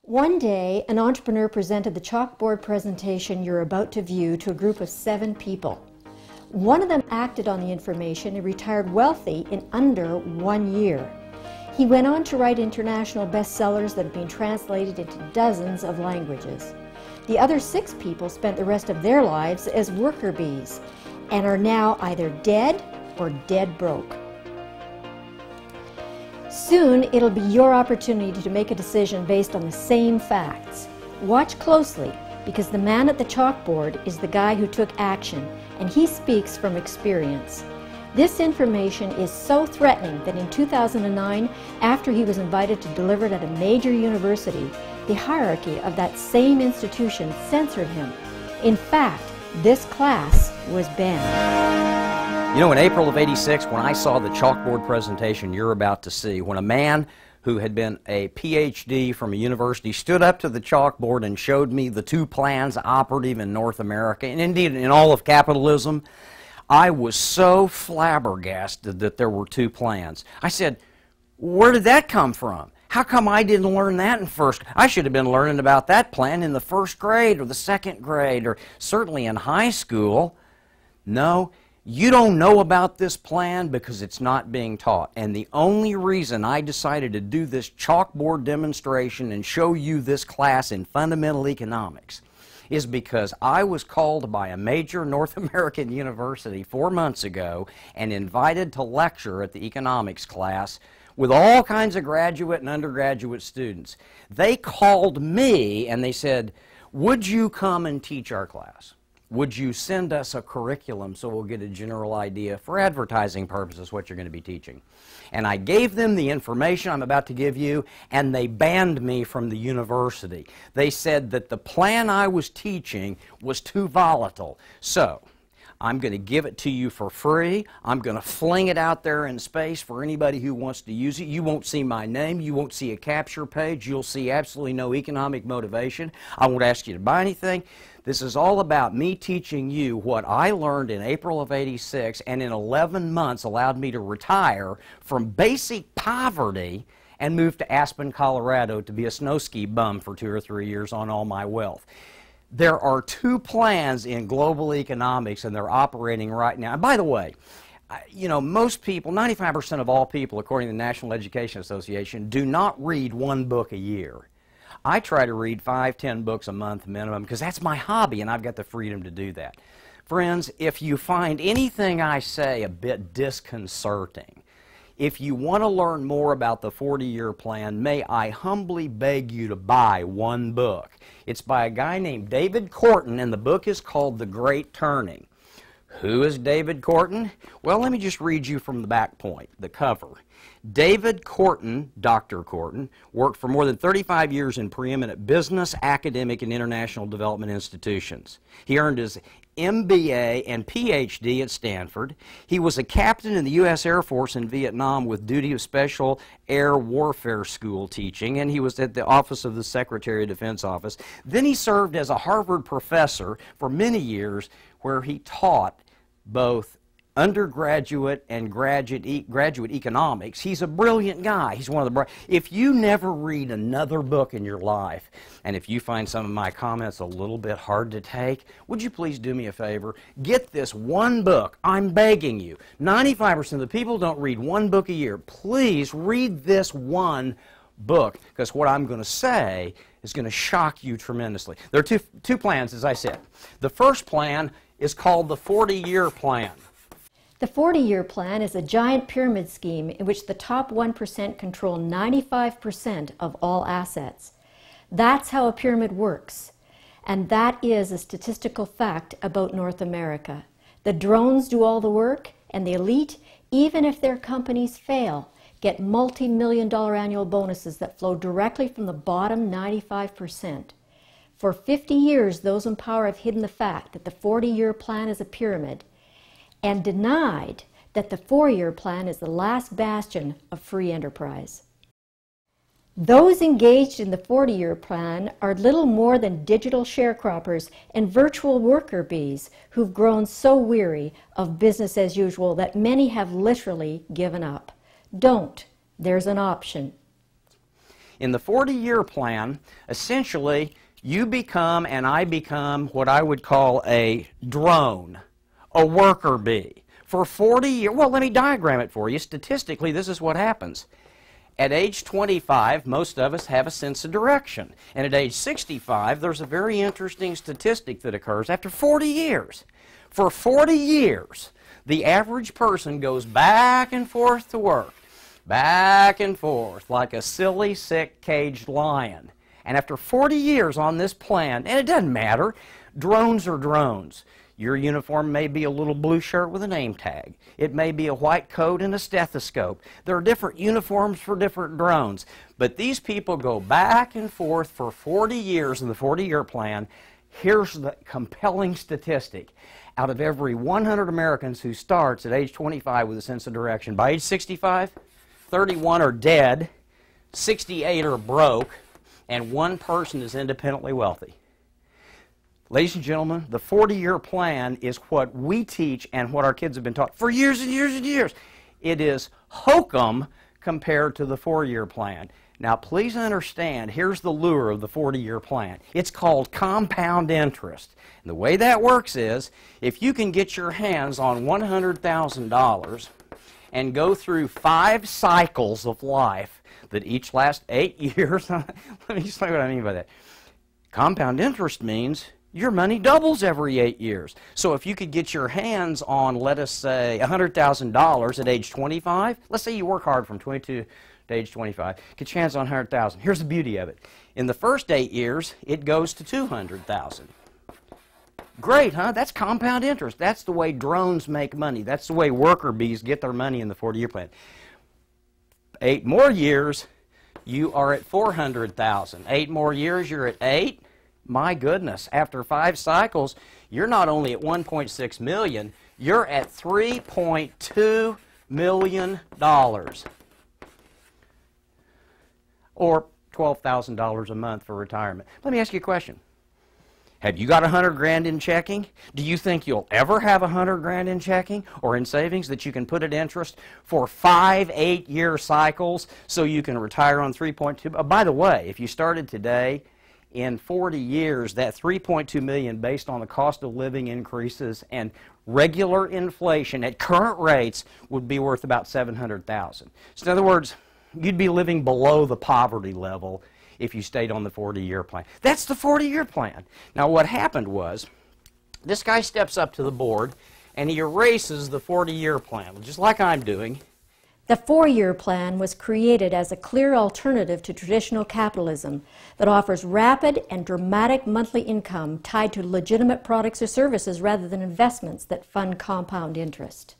One day, an entrepreneur presented the chalkboard presentation you're about to view to a group of 7 people. One of them acted on the information and retired wealthy in under 1 year. He went on to write international bestsellers that have been translated into dozens of languages. The other 6 people spent the rest of their lives as worker bees and are now either dead or dead broke. Soon, it'll be your opportunity to make a decision based on the same facts. Watch closely, because the man at the chalkboard is the guy who took action, and he speaks from experience. This information is so threatening that in 2009, after he was invited to deliver it at a major university, the hierarchy of that same institution censored him. In fact, this class was banned. You know, in April of '86, when I saw the chalkboard presentation you're about to see, when a man who had been a PhD from a university stood up to the chalkboard and showed me the 2 plans operative in North America, and indeed in all of capitalism, I was so flabbergasted that there were 2 plans. I said, where did that come from? How come I didn't learn that in first? I should have been learning about that plan in the 1st grade or the 2nd grade or certainly in high school. No. You don't know about this plan because it's not being taught. And the only reason I decided to do this chalkboard demonstration and show you this class in fundamental economics is because I was called by a major North American university 4 months ago and invited to lecture at the economics class with all kinds of graduate and undergraduate students. They called me and they said, would you come and teach our class? Would you send us a curriculum so we'll get a general idea for advertising purposes what you're going to be teaching? And I gave them the information I'm about to give you, and they banned me from the university. They said that the plan I was teaching was too volatile. So I'm going to give it to you for free. I'm going to fling it out there in space for anybody who wants to use it. You won't see my name. You won't see a capture page. You'll see absolutely no economic motivation. I won't ask you to buy anything. This is all about me teaching you what I learned in April of '86 and in 11 months allowed me to retire from basic poverty and move to Aspen, Colorado to be a snow ski bum for 2 or 3 years on all my wealth. There are 2 plans in global economics, and they're operating right now. And by the way, you know, most people, 95% of all people, according to the National Education Association, do not read 1 book a year. I try to read 5-10 books a month minimum because that's my hobby, and I've got the freedom to do that. Friends, if you find anything I say a bit disconcerting, if you want to learn more about the 40-year plan, may I humbly beg you to buy 1 book. It's by a guy named David Korten, and the book is called The Great Turning. Who is David Korten? Well, let me just read you from the back point, the cover. David Korten, Dr. Korten, worked for more than 35 years in preeminent business, academic, and international development institutions. He earned his MBA and PhD at Stanford. He was a captain in the U.S. Air Force in Vietnam with duty of Special Air Warfare School teaching, and he was at the Office of the Secretary of Defense Office. Then he served as a Harvard professor for many years where he taught both undergraduate and graduate economics. He's a brilliant guy. He's one of the If you never read another book in your life, and if you find some of my comments a little bit hard to take, would you please do me a favor? Get this 1 book. I'm begging you. 95% of the people don't read 1 book a year. Please read this 1 book, because what I'm going to say is going to shock you tremendously. There are two plans, as I said. The first plan is called the 40-year plan. The 40-year plan is a giant pyramid scheme in which the top 1% control 95% of all assets. That's how a pyramid works. And that is a statistical fact about North America. The drones do all the work, and the elite, even if their companies fail, get multi-million-dollar annual bonuses that flow directly from the bottom 95%. For 50 years, those in power have hidden the fact that the 40-year plan is a pyramid, and denied that the 4-year plan is the last bastion of free enterprise. Those engaged in the 40-year plan are little more than digital sharecroppers and virtual worker bees who've grown so weary of business as usual that many have literally given up. Don't. There's an option. In the 40-year plan, essentially, you become and I become what I would call a drone, a worker bee. For 40 years, well, let me diagram it for you. Statistically, this is what happens. At age 25, most of us have a sense of direction. And at age 65, there's a very interesting statistic that occurs after 40 years. For 40 years, the average person goes back and forth to work, back and forth, like a silly, sick, caged lion. And after 40 years on this plan, and it doesn't matter, drones are drones. Your uniform may be a little blue shirt with a name tag. It may be a white coat and a stethoscope. There are different uniforms for different drones. But these people go back and forth for 40 years in the 40-year plan. Here's the compelling statistic. Out of every 100 Americans who starts at age 25 with a sense of direction, by age 65, 31 are dead, 68 are broke, and 1 person is independently wealthy. Ladies and gentlemen, the 40-year plan is what we teach and what our kids have been taught for years and years and years. It is hokum compared to the 4-year plan. Now, please understand, here's the lure of the 40-year plan. It's called compound interest. And the way that works is, if you can get your hands on $100,000 and go through 5 cycles of life that each last 8 years, let me explain what I mean by that. Compound interest means your money doubles every 8 years. So if you could get your hands on, let us say, $100,000 at age 25, let's say you work hard from 22 to age 25, get your hands on $100,000. Here's the beauty of it. In the first 8 years, it goes to $200,000. Great, huh? That's compound interest. That's the way drones make money. That's the way worker bees get their money in the 40-year plan. 8 more years, you are at $400,000. 8 more years, you're at 8. My goodness, after 5 cycles, you're not only at $1.6 million, you're at $3.2 million. Or $12,000 a month for retirement. Let me ask you a question. Have you got 100 grand in checking? Do you think you'll ever have 100 grand in checking or in savings that you can put at interest for 5 8-year cycles so you can retire on 3.2? By the way, if you started today, in 40 years, that $3.2 million based on the cost of living increases and regular inflation at current rates would be worth about $700,000. So in other words, you'd be living below the poverty level if you stayed on the 40-year plan. That's the 40-year plan. Now what happened was, this guy steps up to the board and he erases the 40-year plan, just like I'm doing. The 4-year plan was created as a clear alternative to traditional capitalism that offers rapid and dramatic monthly income tied to legitimate products or services rather than investments that fund compound interest.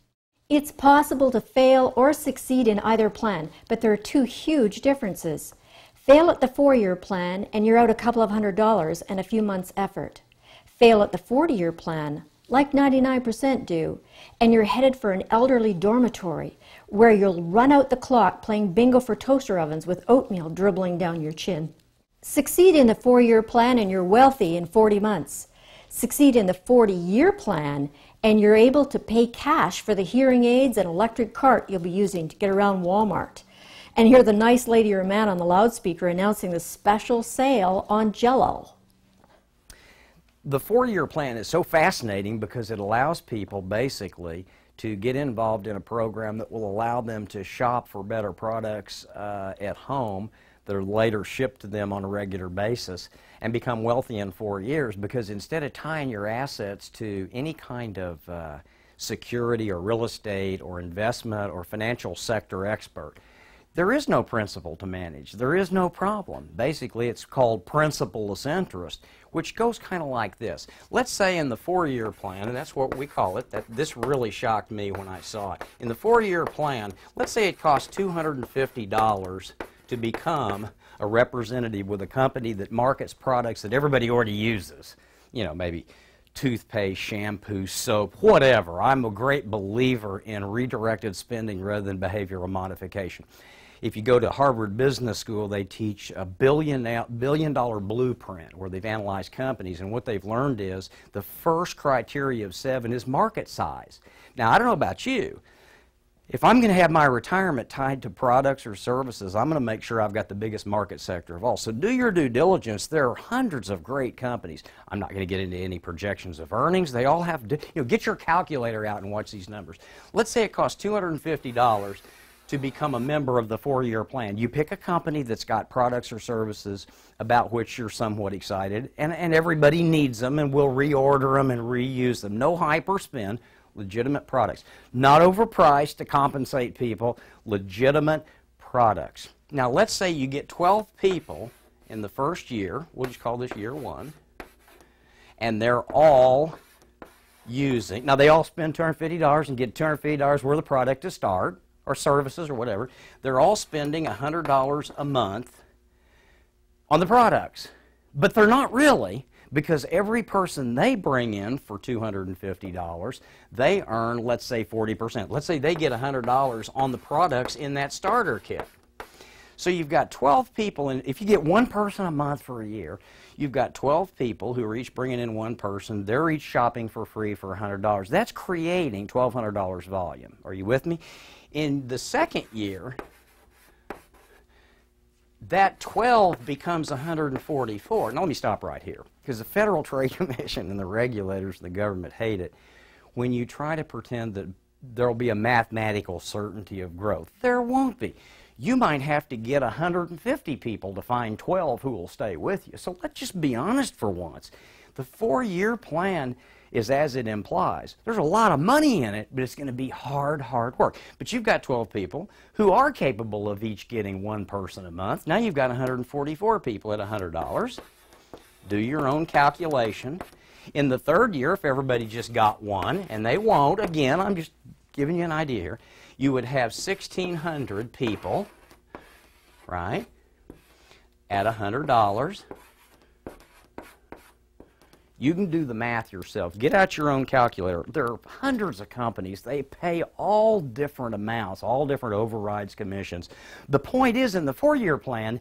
It's possible to fail or succeed in either plan, but there are 2 huge differences. Fail at the 4-year plan and you're out a couple of $100s and a few months' effort. Fail at the 40-year plan, like 99% do, and you're headed for an elderly dormitory where you'll run out the clock playing bingo for toaster ovens with oatmeal dribbling down your chin. Succeed in the 4-year plan and you're wealthy in 40 months. Succeed in the 40-year plan and you're able to pay cash for the hearing aids and electric cart you'll be using to get around Walmart. And hear the nice lady or man on the loudspeaker announcing the special sale on Jell-O. The 4-year plan is so fascinating because it allows people basically to get involved in a program that will allow them to shop for better products at home that are later shipped to them on a regular basis and become wealthy in 4 years, because instead of tying your assets to any kind of security or real estate or investment or financial sector expert, there is no principal to manage. There is no problem. Basically, it's called principal-less interest, which goes kind of like this. Let's say in the 4-year plan, and that's what we call it, this really shocked me when I saw it. In the 4-year plan, let's say it costs $250 to become a representative with a company that markets products that everybody already uses. You know, maybe toothpaste, shampoo, soap, whatever. I'm a great believer in redirected spending rather than behavioral modification. If you go to Harvard Business School, they teach a billion-dollar blueprint where they've analyzed companies, and what they've learned is the first criteria of 7 is market size. Now, I don't know about you. If I'm going to have my retirement tied to products or services, I'm going to make sure I've got the biggest market sector of all. So do your due diligence. There are hundreds of great companies. I'm not going to get into any projections of earnings. They all have, get your calculator out and watch these numbers. Let's say it costs $250 to become a member of the 4-year plan. You pick a company that's got products or services about which you're somewhat excited, and everybody needs them, and we'll reorder them and reuse them. No hyper spend. Legitimate products. Not overpriced to compensate people, legitimate products. Now let's say you get 12 people in the first year, we'll just call this year 1, and they're all using, now they all spend $250 and get $250 worth of product to start, or services or whatever. They're all spending $100 a month on the products, but they're not really, because every person they bring in for $250, they earn, let's say, 40%. Let's say they get $100 on the products in that starter kit. So you've got 12 people, and if you get one person a month for a year, you've got 12 people who are each bringing in one person. They're each shopping for free for $100. That's creating $1,200 volume. Are you with me? In the second year, that 12 becomes 144. Now let me stop right here, because the Federal Trade Commission and the regulators of the government hate it when you try to pretend that there will be a mathematical certainty of growth. There won't be. You might have to get 150 people to find 12 who will stay with you. So let's just be honest for once. The 4-year plan is as it implies. There's a lot of money in it, but it's going to be hard work. But you've got 12 people who are capable of each getting one person a month. Now you've got 144 people at $100. Do your own calculation. In the third year, if everybody just got one, and they won't, again, I'm just giving you an idea here, you would have 1,600 people, right, at $100. You can do the math yourself. Get out your own calculator. There are hundreds of companies. They pay all different amounts, all different overrides, commissions. The point is, in the 4-year plan,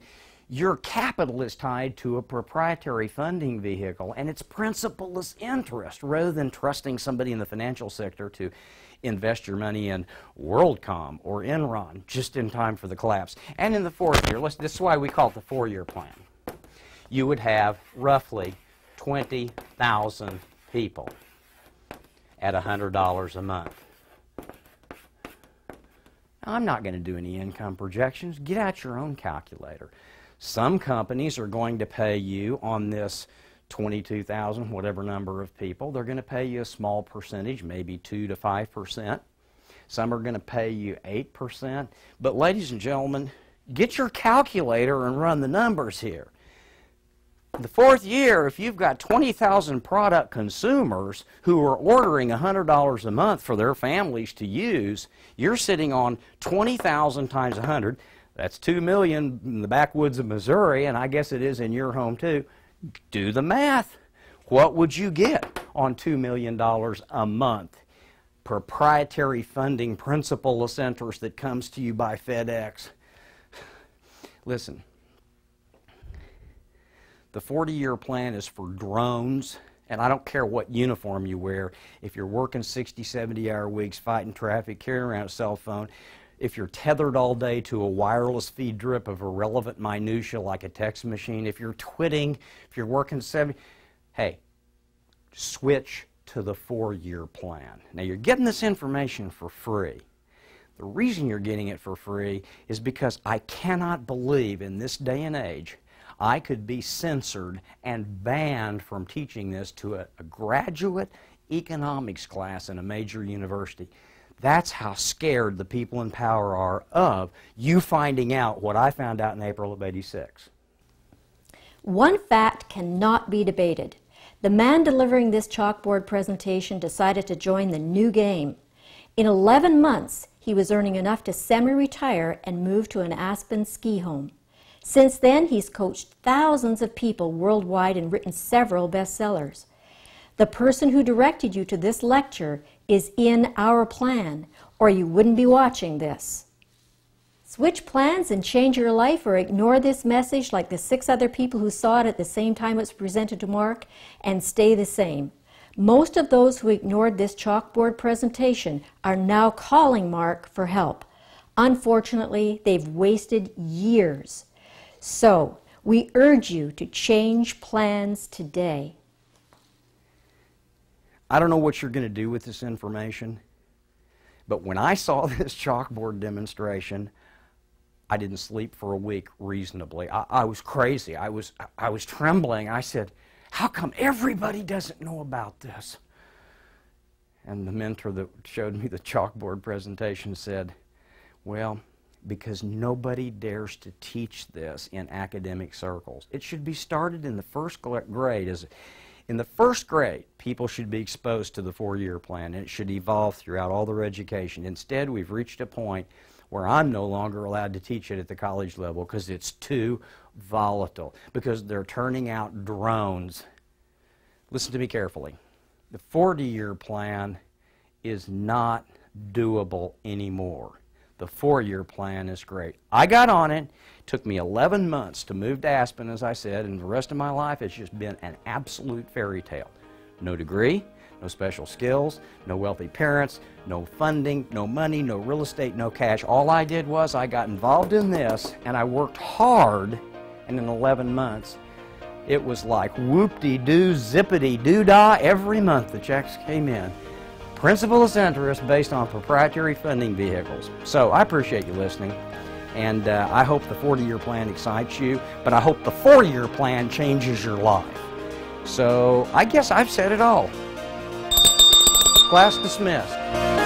your capital is tied to a proprietary funding vehicle, and it's principal-less interest rather than trusting somebody in the financial sector to invest your money in WorldCom or Enron just in time for the collapse. And in the 4th year, this is why we call it the 4-year plan, you would have roughly 20,000 people at $100 a month. Now, I'm not going to do any income projections. Get out your own calculator. Some companies are going to pay you on this 22,000, whatever number of people, they're going to pay you a small percentage, maybe 2 to 5%. Some are going to pay you 8%. But ladies and gentlemen, get your calculator and run the numbers here. The 4th year, if you've got 20,000 product consumers who are ordering $100 a month for their families to use, you're sitting on 20,000 times 100. That's 2 million in the backwoods of Missouri, and I guess it is in your home too. Do the math. What would you get on $2 million a month? Proprietary funding, principal-less interest that comes to you by FedEx. Listen. The 40-year plan is for drones, and I don't care what uniform you wear. If you're working 60, 70-hour weeks, fighting traffic, carrying around a cell phone, if you're tethered all day to a wireless feed drip of irrelevant minutia like a text machine, if you're twitting, if you're working 70, hey, switch to the 4-year plan. Now, you're getting this information for free. The reason you're getting it for free is because I cannot believe in this day and age I could be censored and banned from teaching this to a graduate economics class in a major university. That's how scared the people in power are of you finding out what I found out in April of '86. One fact cannot be debated. The man delivering this chalkboard presentation decided to join the new game. In 11 months, he was earning enough to semi-retire and move to an Aspen ski home. Since then, he's coached thousands of people worldwide and written several bestsellers. The person who directed you to this lecture is in our plan, or you wouldn't be watching this. Switch plans and change your life, or ignore this message like the 6 other people who saw it at the same time it was presented to Mark, and stay the same. Most of those who ignored this chalkboard presentation are now calling Mark for help. Unfortunately, they've wasted years. So, we urge you to change plans today. I don't know what you're going to do with this information, but when I saw this chalkboard demonstration, I didn't sleep for a week reasonably. I was crazy. I was trembling. I said, how come everybody doesn't know about this? And the mentor that showed me the chalkboard presentation said, well, because nobody dares to teach this in academic circles. It should be started in the first grade. In the first grade, people should be exposed to the four-year plan, and it should evolve throughout all their education. Instead, we've reached a point where I'm no longer allowed to teach it at the college level because it's too volatile, because they're turning out drones. Listen to me carefully. The 40-year plan is not doable anymore. The four-year plan is great. I got on it. It took me 11 months to move to Aspen, as I said, and the rest of my life it's just been an absolute fairy tale. No degree, no special skills, no wealthy parents, no funding, no money, no real estate, no cash. All I did was I got involved in this, and I worked hard, and in 11 months, it was like whoop-de-doo, zippity-doo-dah. Every month the checks came in. Principal interest based on proprietary funding vehicles. So I appreciate you listening, and I hope the 40-year plan excites you, but I hope the 4-year plan changes your life. So I guess I've said it all. Class dismissed.